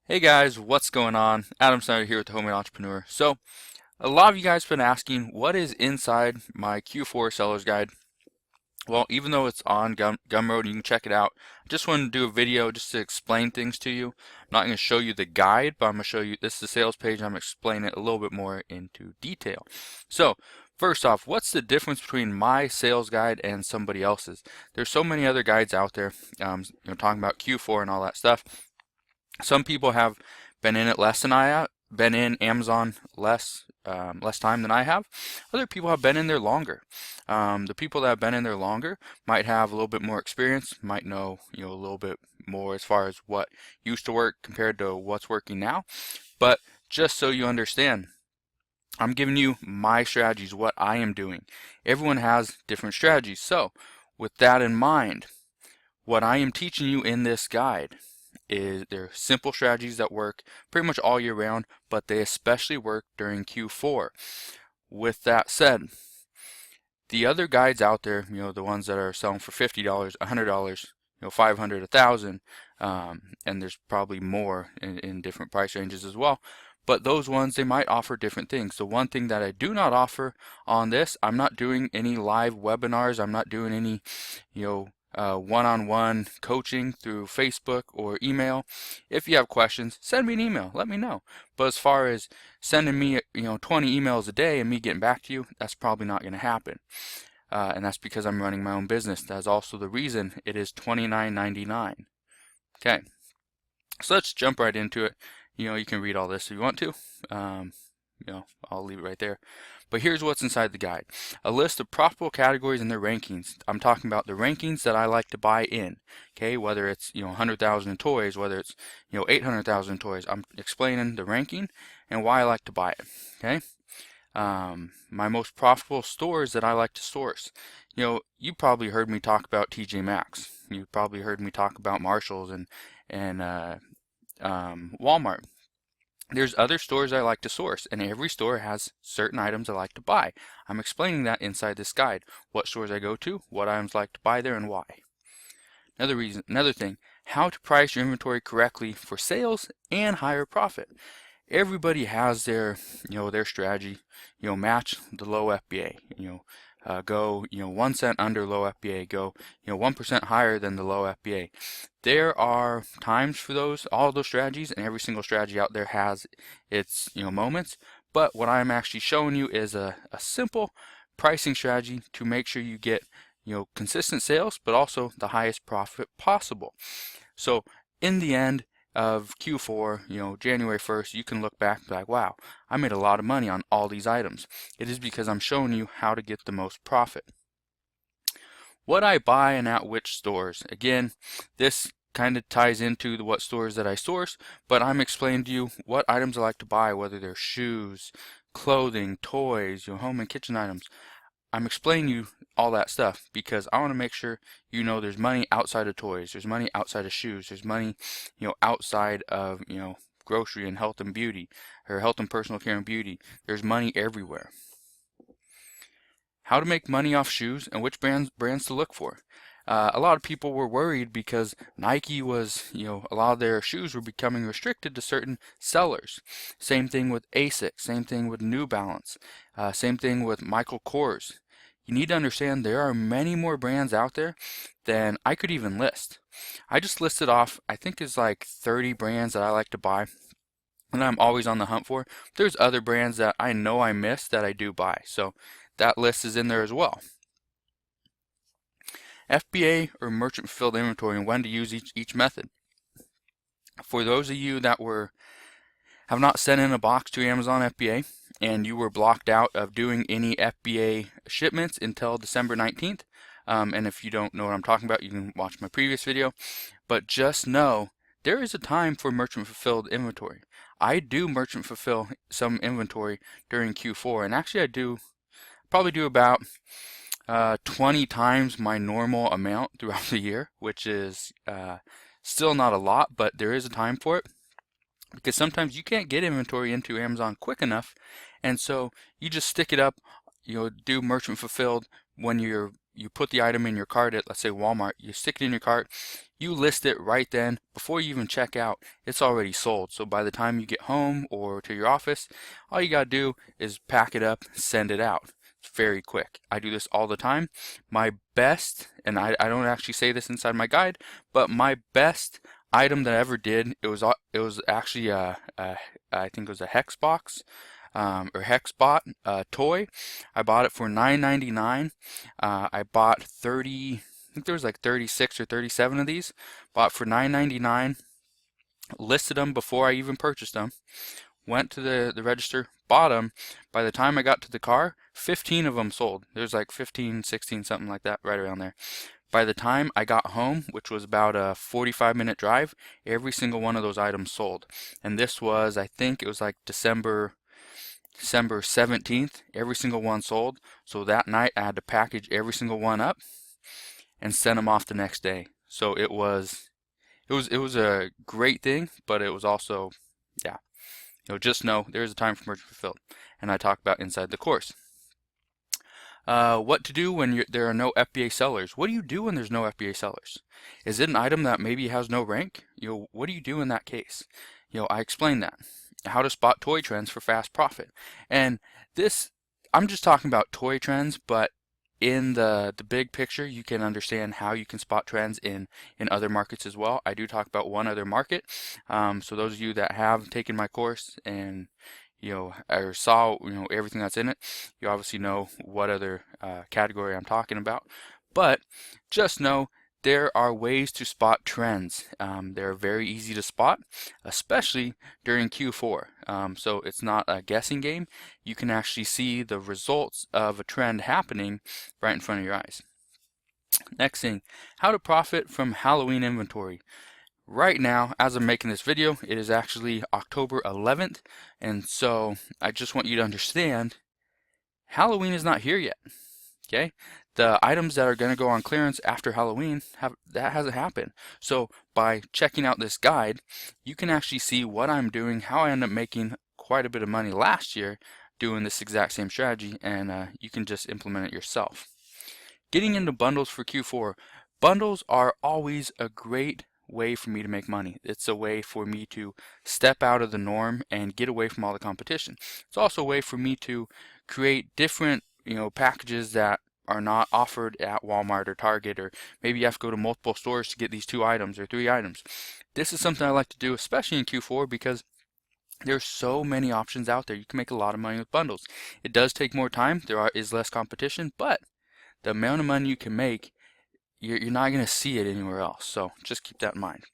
Hey guys, what's going on? Adam Snyder here with the Homemade Entrepreneur. So, a lot of you guys have been asking what is inside my Q4 Seller's Guide. Well, even though it's on Gumroad, you can check it out. I just wanted to do a video just to explain things to you. I'm not going to show you the guide, but I'm going to show you, this is the sales page, I'm going to explain it a little bit more into detail. So, first off, what's the difference between my sales guide and somebody else's? There's so many other guides out there, talking about Q4 and all that stuff. Some people have been in it less than I have, been in Amazon less time than I have. Other people have been in there longer. The people that have been in there longer might have a little bit more experience, might know, a little bit more as far as what used to work compared to what's working now. But just so you understand, I'm giving you my strategies, what I am doing. Everyone has different strategies. So, with that in mind, what I am teaching you in this guide is they're simple strategies that work pretty much all year round, but they especially work during Q4. With that said, the other guides out there, the ones that are selling for $50, $100, $500, $1,000, and there's probably more in different price ranges as well. But those ones, they might offer different things. The one thing that I do not offer on this, I'm not doing any live webinars. I'm not doing any, one-on-one coaching through Facebook or email. If you have questions, send me an email. Let me know. But as far as sending me, 20 emails a day and me getting back to you, that's probably not going to happen. And that's because I'm running my own business. That's also the reason it is $29.99. Okay, so let's jump right into it. You can read all this if you want to. I'll leave it right there. But here's what's inside the guide. A list of profitable categories and their rankings. I'm talking about the rankings that I like to buy in. Okay, whether it's 100,000 in toys, whether it's 800,000 in toys. I'm explaining the ranking and why I like to buy it. Okay. My most profitable stores that I like to source. You probably heard me talk about TJ Maxx. You probably heard me talk about Marshalls and Walmart. There's other stores I like to source, and every store has certain items I like to buy. I'm explaining that inside this guide. What stores I go to, what items I like to buy there, and why. Another thing, how to price your inventory correctly for sales and higher profit. Everybody has their strategy. Match the low FBA. Go 1 cent under low FBA. Go 1% higher than the low FBA. There are times for all those strategies, and every single strategy out there has its moments. But what I'm actually showing you is a simple pricing strategy to make sure you get consistent sales, but also the highest profit possible. So in the end of Q4, January 1st, you can look back and be like, wow, I made a lot of money on all these items. It is because I'm showing you how to get the most profit. What I buy and at which stores. Again, this kind of ties into what stores that I source, but I'm explaining to you what items I like to buy, whether they're shoes, clothing, toys, home and kitchen items. I'm explaining you all that stuff because I want to make sure there's money outside of toys, there's money outside of shoes, there's money, outside of, grocery and health and beauty, or health and personal care and beauty. There's money everywhere. How to make money off shoes and which brands to look for. A lot of people were worried because Nike was, a lot of their shoes were becoming restricted to certain sellers. Same thing with ASICS, same thing with New Balance, same thing with Michael Kors. You need to understand there are many more brands out there than I could even list. I just listed off, I think it's like 30 brands that I like to buy and I'm always on the hunt for. There's other brands that I know I missed that I do buy. So that list is in there as well. FBA or merchant fulfilled inventory and when to use each method. For those of you that have not sent in a box to Amazon FBA and you were blocked out of doing any FBA shipments until December 19th, and if you don't know what I'm talking about, you can watch my previous video, but just know there is a time for merchant fulfilled inventory. I do merchant fulfill some inventory during Q4, and actually I probably do about 20 times my normal amount throughout the year, which is still not a lot, but there is a time for it because sometimes you can't get inventory into Amazon quick enough, and so you just stick it up, do merchant fulfilled when you're you put the item in your cart at, let's say, Walmart, you stick it in your cart, you list it right then before you even check out. It's already sold. So by the time you get home or to your office, all you gotta do is pack it up, send it out. It's very quick. I do this all the time. My best, and I don't actually say this inside my guide, but my best item that I ever did, it was actually I think it was a hex box, or Hexbot toy. I bought it for $9.99. I bought 30, I think there was like 36 or 37 of these. Bought for $9.99. Listed them before I even purchased them. Went to the register, bought them. By the time I got to the car, 15 of them sold. There's like 15, 16, something like that, right around there. By the time I got home, which was about a 45-minute drive, every single one of those items sold. And this was, I think it was like December 17th, every single one sold. So that night I had to package every single one up and send them off the next day. So it was a great thing, but it was also, yeah, just know there's a time for merchant fulfilled, and I talk about inside the course. What to do when there are no FBA sellers. What do you do when there's no FBA sellers? Is it an item that maybe has no rank? What do you do in that case? I explained that. How to spot toy trends for fast profit. And this, I'm just talking about toy trends, but in the big picture, you can understand how you can spot trends in other markets as well. I do talk about one other market. So those of you that have taken my course and or saw everything that's in it, you obviously know what other category I'm talking about. But just know there are ways to spot trends. They're very easy to spot, especially during Q4. So it's not a guessing game. You can actually see the results of a trend happening right in front of your eyes. Next thing, how to profit from Halloween inventory. Right now, as I'm making this video, it is actually October 11th, and so I just want you to understand, Halloween is not here yet. Okay, the items that are going to go on clearance after Halloween that hasn't happened. So by checking out this guide, you can actually see what I'm doing, how I end up making quite a bit of money last year doing this exact same strategy, and you can just implement it yourself. Getting into bundles for Q4. Bundles are always a great way for me to make money. It's a way for me to step out of the norm and get away from all the competition. It's also a way for me to create different packages that are not offered at Walmart or Target, or maybe you have to go to multiple stores to get these 2 items or 3 items. This is something I like to do, especially in Q4, because there's so many options out there. You can make a lot of money with bundles. It does take more time. There is less competition, but the amount of money you can make, you're not going to see it anywhere else. So just keep that in mind.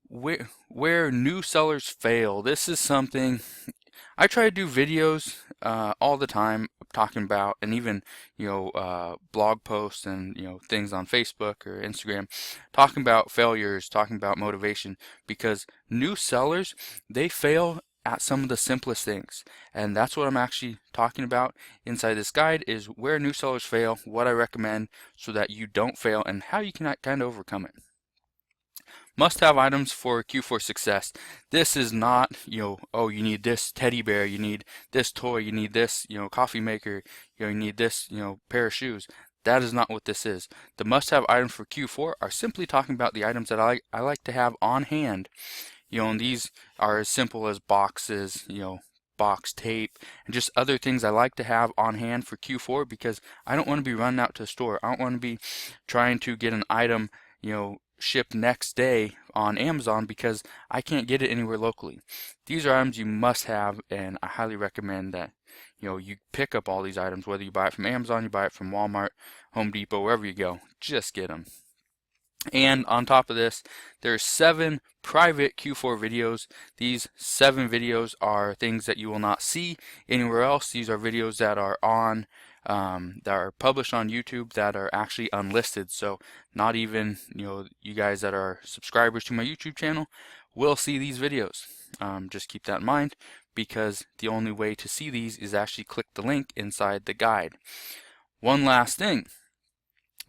Where new sellers fail. This is something I try to do videos all the time talking about, and even blog posts and things on Facebook or Instagram, talking about failures, talking about motivation, because new sellers, they fail at some of the simplest things, and that's what I'm actually talking about inside this guide, is where new sellers fail, what I recommend so that you don't fail, and how you can kind of overcome it. Must-have items for Q4 success. This is not, oh, you need this teddy bear, you need this toy, you need this, coffee maker, you need this, pair of shoes. That is not what this is. The must-have items for Q4 are simply talking about the items that I like to have on hand. And these are as simple as boxes, box tape, and just other things I like to have on hand for Q4, because I don't want to be running out to the store. I don't want to be trying to get an item, shipped next day on Amazon because I can't get it anywhere locally. These are items you must have, and I highly recommend that you pick up all these items, whether you buy it from Amazon, you buy it from Walmart, Home Depot, wherever you go. Just get them. And on top of this, there's 7 private Q4 videos. These 7 videos are things that you will not see anywhere else. These are videos that are on that are published on YouTube that are actually unlisted. So not even you guys that are subscribers to my YouTube channel will see these videos. Just keep that in mind, because the only way to see these is actually click the link inside the guide. One last thing.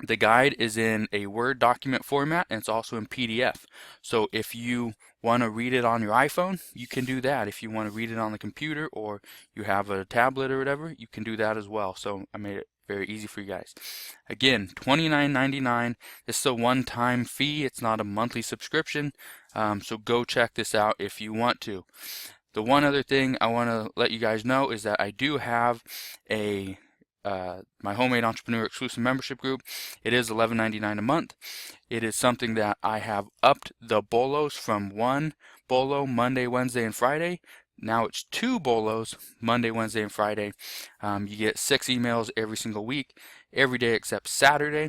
The guide is in a Word document format, and it's also in PDF. So if you want to read it on your iPhone, you can do that. If you want to read it on the computer, or you have a tablet or whatever, you can do that as well. So I made it very easy for you guys. Again, $29.99. This is a one-time fee. It's not a monthly subscription. So go check this out if you want to. The one other thing I want to let you guys know is that I do have a my Homemade Entrepreneur exclusive membership group. It is $11.99 a month. It is something that I have upped the bolos from 1 bolo Monday, Wednesday, and Friday. Now it's 2 bolos Monday, Wednesday, and Friday. You get 6 emails every single week, every day except Saturday.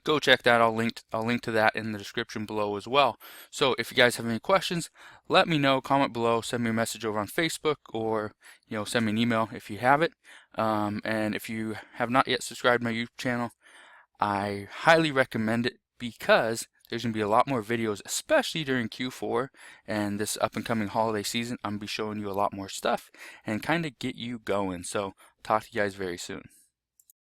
Go check that. I'll link to that in the description below as well. So if you guys have any questions, let me know. Comment below. Send me a message over on Facebook, or send me an email if you have it. And if you have not yet subscribed to my YouTube channel, I highly recommend it, because there's going to be a lot more videos, especially during Q4 and this up and coming holiday season. I'm going to be showing you a lot more stuff and kind of get you going. So talk to you guys very soon.